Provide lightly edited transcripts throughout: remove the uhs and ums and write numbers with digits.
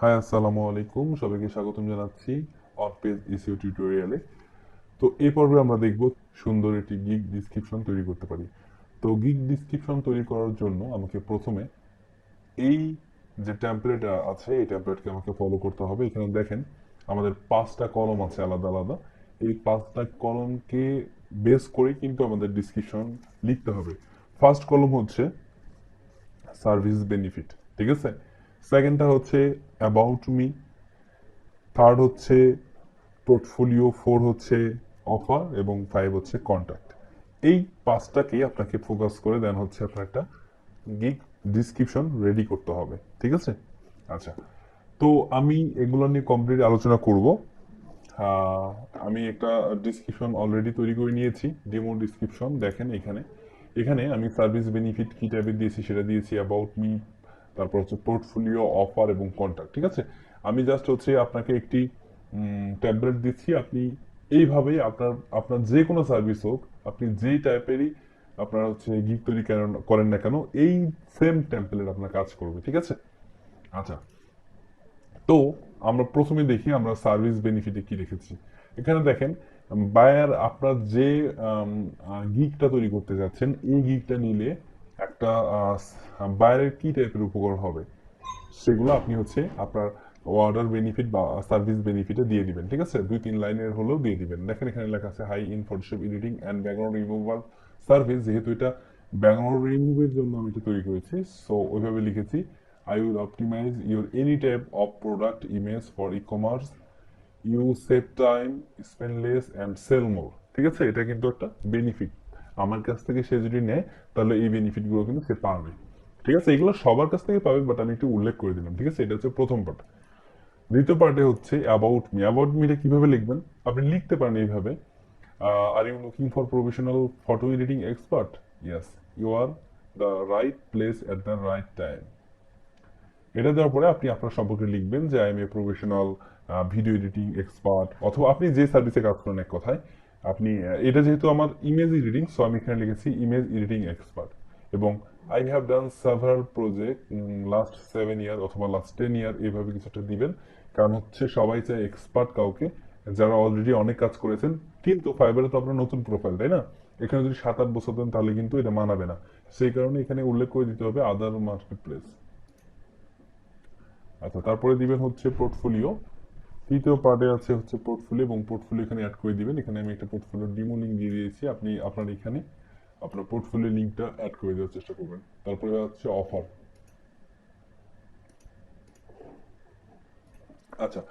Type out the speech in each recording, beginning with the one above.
High আসসালামু আলাইকুম, সবাইকে স্বাগতম জানাচ্ছি অন পেজ এসইও টিউটোরিয়ালে। তো এই পর্বে আমরা দেখব সুন্দর একটি গিগ ডিসক্রিপশন তৈরি করতে পারি। তো গিগ ডিসক্রিপশন তৈরি করার জন্য আমাকে প্রথমে এই যে টেমপ্লেট আছে এই টেমপ্লেটকে আমাকে ফলো করতে হবে। এখানে দেখেন আমাদের 5টা কলম আছে আলাদা আলাদা। এই 5টা কলমকে বেস করে কিন্তু আমাদের ডিসক্রিপশন লিখতে হবে। ফার্স্ট কলম হচ্ছে সার্ভিস বেনিফিট, ঠিক আছে। সেকেন্ডটা হচ্ছে অ্যাবাউট মি, থার্ড হচ্ছে পোর্টফোলিও, ফোর হচ্ছে অফার এবং ফাইভ হচ্ছে কন্ট্যাক্ট। এই পাঁচটাকেই আপনাকে ফোকাস করে দেন হচ্ছে আপনার একটা গিগ ডিসক্রিপশন রেডি করতে হবে, ঠিক আছে। আচ্ছা, তো আমি এগুলো নিয়ে কমপ্লিট আলোচনা করব। আহ, আমি একটা ডিসক্রিপশন অলরেডি তৈরি করে নিয়েছি, ডেমো ডিসক্রিপশন। দেখেন এখানে এখানে আমি সার্ভিস বেনিফিট কি টাইপের দিয়েছি সেটা দিয়েছি, অ্যাবাউট মি, তারপর হচ্ছে পোর্টফোলিও, অফার এবং কন্ট্যাক্ট, ঠিক আছে। আমি জাস্ট হচ্ছে আপনাকে একটি ট্যাবলেট দিচ্ছি। আপনি এইভাবেই আপনার আপনার যে কোনো সার্ভিস হোক, আপনি যেই টাইপেরই আপনার হচ্ছে গিগ তৈরি করেন না কেন, এই সেম টেমপ্লেট আপনার কাজ করবে, ঠিক আছে। আচ্ছা, তো আমরা প্রথমে দেখি আমরা সার্ভিস বেনিফিটে কি রেখেছি। এখানে দেখেন বায়ার আপনার যে গিগটা তৈরি করতে যাচ্ছেন, এই গিগটা নিলে একটা বায়ারের কি টাইপের উপকার হবে সেগুলো আপনি হচ্ছে আপনার অর্ডার বেনিফিট বা সার্ভিস বেনিফিটে দিয়ে দিবেন, ঠিক আছে। 2-3 লাইনের হলেও দিয়ে দিবেন। দেখেন এখানে লেখা আছে high in Photoshop editing and background removal service. যেহেতু এটা ব্যাকগ্রাউন্ড রিমুভের জন্য আমি এটা তৈরি করেছি, সো ওইভাবে লিখেছি I will optimize your any type of product image for e-commerce. You save time, spend less and sell more, ঠিক আছে। এটা কিন্তু একটা বেনিফিট। আমার কাছ থেকে সে যদি নেয় তাহলে এই বেনিফিট গুলো কিন্তু সে পাবে, ঠিক আছে। এগুলো সবার কাছ থেকে পাবে, বাট আমি একটু উল্লেখ করে দিলাম, ঠিক আছে। এটা হচ্ছে প্রথম পার্ট। দ্বিতীয় পার্টে হচ্ছে অ্যাবাউট মি। অ্যাবাউট মিটা কিভাবে লিখবেন, আপনি লিখতে পারেন এইভাবে, are you looking for professional photo editing expert, yes you are the right place at the right time. এটা দেওয়ার পরে আপনি আপনার সম্পর্কে লিখবেন যে I am a professional video editing expert, অথবা আপনি যে সার্ভিসে কাজ করেন, এক কথায় আপনি এটা যেহেতু আমার ইমেজ এডিটিং, সো আমি এখানে লিখেছি ইমেজ এডিটিং এক্সপার্ট। এবং I have done several project last 7 ইয়ার অথবা লাস্ট 10 ইয়ার, এইভাবে কিছুটা দিবেন। কারণ হচ্ছে সবাই চায় এক্সপার্ট কাউকে যারা অলরেডি অনেক কাজ করেছেন। কিন্তু ফাইবারে তো আপনার নতুন প্রোফাইল, তাই না। এখানে যদি 7-8 বছর দেন তাহলে কিন্তু এটা মানাবে না। সেই কারণে এখানে উল্লেখ করে দিতে হবে আদার মার্কেট প্লেস। আচ্ছা, তারপরে দিবেন হচ্ছে পোর্টফোলিও। তৃতীয় পার্টে আছে হচ্ছে পোর্টফোলিও, এবং পোর্টফোলিও এখানে অ্যাড করে দিবেন। এখানে আমি একটা পোর্টফোলিও ডিমো লিঙ্ক দিয়ে দিয়েছি, আপনি আপনার এখানে আপনার পোর্টফোলিও লিঙ্কটা অ্যাড করে দেওয়ার চেষ্টা করবেন। তারপরে হচ্ছে অফার। আচ্ছা,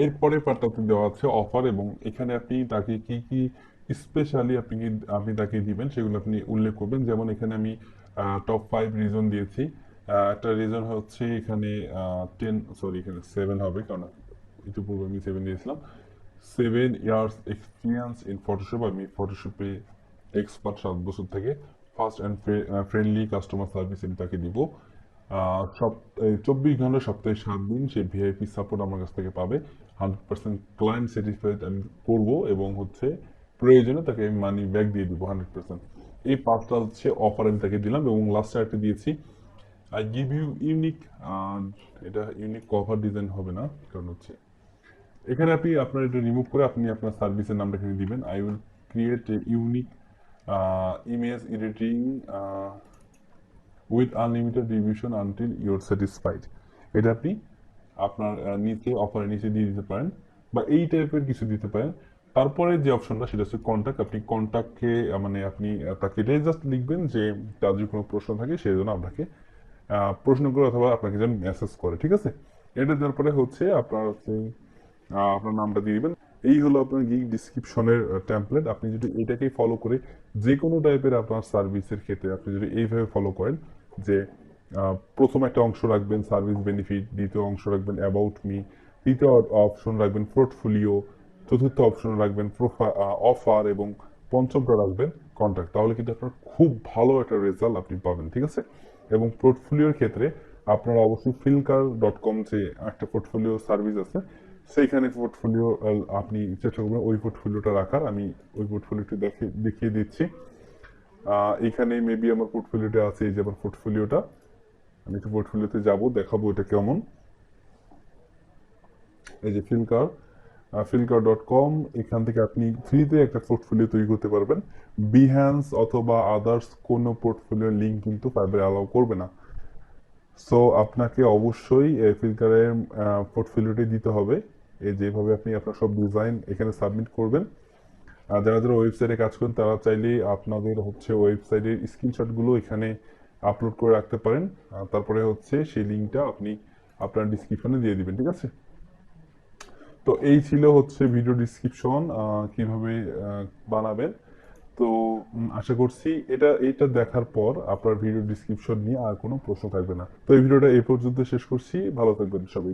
এরপরে পার্টটাতে দেওয়া আছে অফার, এবং এখানে আপনি তাকে কি কি স্পেশালি আপনি তাকে দিবেন সেগুলো আপনি উল্লেখ করবেন। যেমন এখানে আমি টপ 5 রিজন দিয়েছি। একটা রিজন হচ্ছে এখানে 10, এখানে 7 হবে, কারণ ইতিপূর্বে আমি 7 দিয়েছিলাম। 7 ইয়ার্স এক্সপিরিয়েন্স ইন ফটোশপ, আমি ফটোশপে এক্সপার্ট 7 বছর থেকে। Fast and friendly customer service আমি তাকে দিব। 24 ঘন্টা সপ্তাহে 7 দিন সে ভিআইপি সাপোর্ট আমার কাছ থেকে পাবে। 100% ক্লায়েন্ট স্যাটিসফাইড আমি করব, এবং হচ্ছে প্রয়োজনে তাকে আমি মানি ব্যাক দিয়ে দিব 100%। এই 5টা হচ্ছে অফার আমি তাকে দিলাম, এবং লাস্টে একটা দিয়েছি আই গিভ ইউ ইউনিক। এটা ইউনিক কভার ডিজাইন হবে না, কারণ হচ্ছে এখানে আপনি আপনার এটা রিমুভ করে আপনি আপনার সার্ভিসের নামটা এখানে দিবেন। I will create a unique image editing with unlimited revision until your satisfied. এটা আপনি আপনার নিচে অফারের নিচে দিয়ে দিতে পারেন, বা এই টাইপের কিছু দিতে পারেন। তারপরে যে অপশনটা সেটা হচ্ছে কন্ট্যাক্ট। আপনি কন্ট্যাক্টকে মানে আপনি তাকে এটাই জাস্ট লিখবেন যে তার যদি কোনো প্রশ্ন থাকে সেই জন্য আপনাকে প্রশ্ন করে অথবা আপনাকে যেন মেসেজ করে, ঠিক আছে। এটা দেওয়ার পরে হচ্ছে আপনার হচ্ছে আপনার নামটা দিয়ে দিবেন। এই হলো আপনার গিগ ডিসক্রিপশনের টেমপ্লেট। আপনি যদি এটাকেই ফলো করে যে কোনো টাইপের আপনার সার্ভিসের ক্ষেত্রে আপনি যদি এইভাবে ফলো করেন যে প্রথম একটা অংশ রাখবেন সার্ভিস বেনিফিট, দ্বিতীয় অংশ রাখবেন অ্যাবাউট মি, তৃতীয় অপশন রাখবেন পোর্টফোলিও, চতুর্থ অপশন রাখবেন অফার, এবং পঞ্চমটা রাখবেন কন্ট্যাক্ট, তাহলে কিন্তু আপনার খুব ভালো একটা রেজাল্ট আপনি পাবেন, ঠিক আছে। এবং পোর্টফোলিওর ক্ষেত্রে আপনারা অবশ্যই ফিলকার.com যে একটা পোর্টফোলিও সার্ভিস আছে, সেইখানে পোর্টফোলিও আপনি চেষ্টা করবেন ওই পোর্টফোলিওটা রাখার। আমি ওই পোর্টফোলিওটি দেখিয়ে দিচ্ছি। এখানে মেবি আমার পোর্টফোলিওটা আছে, এই যে আমার পোর্টফোলিওটা। আমি একটু পোর্টফোলিওতে যাব, দেখাবো এটা কেমন। এই যে filcar.com, এখান থেকে আপনি ফ্রিতে একটা পোর্টফোলিও তৈরি করতে পারবেন। বিহ্যান্স অথবা আদার্স কোনো পোর্টফোলিও লিঙ্ক কিন্তু ফাইবারে অ্যালাউ করবে না। সো আপনাকে অবশ্যই ফিল্টারের পোর্টফোলিওটি দিতে হবে। এই যেভাবে আপনি আপনার সব ডিজাইন এখানে সাবমিট করবেন। আর যারা যারা ওয়েবসাইটে কাজ করেন তারা চাইলে আপনাদের হচ্ছে ওয়েবসাইটের স্ক্রিনশটগুলো এখানে আপলোড করে রাখতে পারেন। তারপরে হচ্ছে সেই লিঙ্কটা আপনি আপনার ডিসক্রিপশনে দিয়ে দিবেন, ঠিক আছে? তো এই ছিল হচ্ছে ভিডিও ডিসক্রিপশন কিভাবে বানাবেন। তো আশা করছি এইটা দেখার পর আপনার ভিডিও ডিসক্রিপশন নিয়ে আর কোনো প্রশ্ন থাকবে না। তো এই ভিডিওটা এই পর্যন্ত শেষ করছি। ভালো থাকবেন সবাই।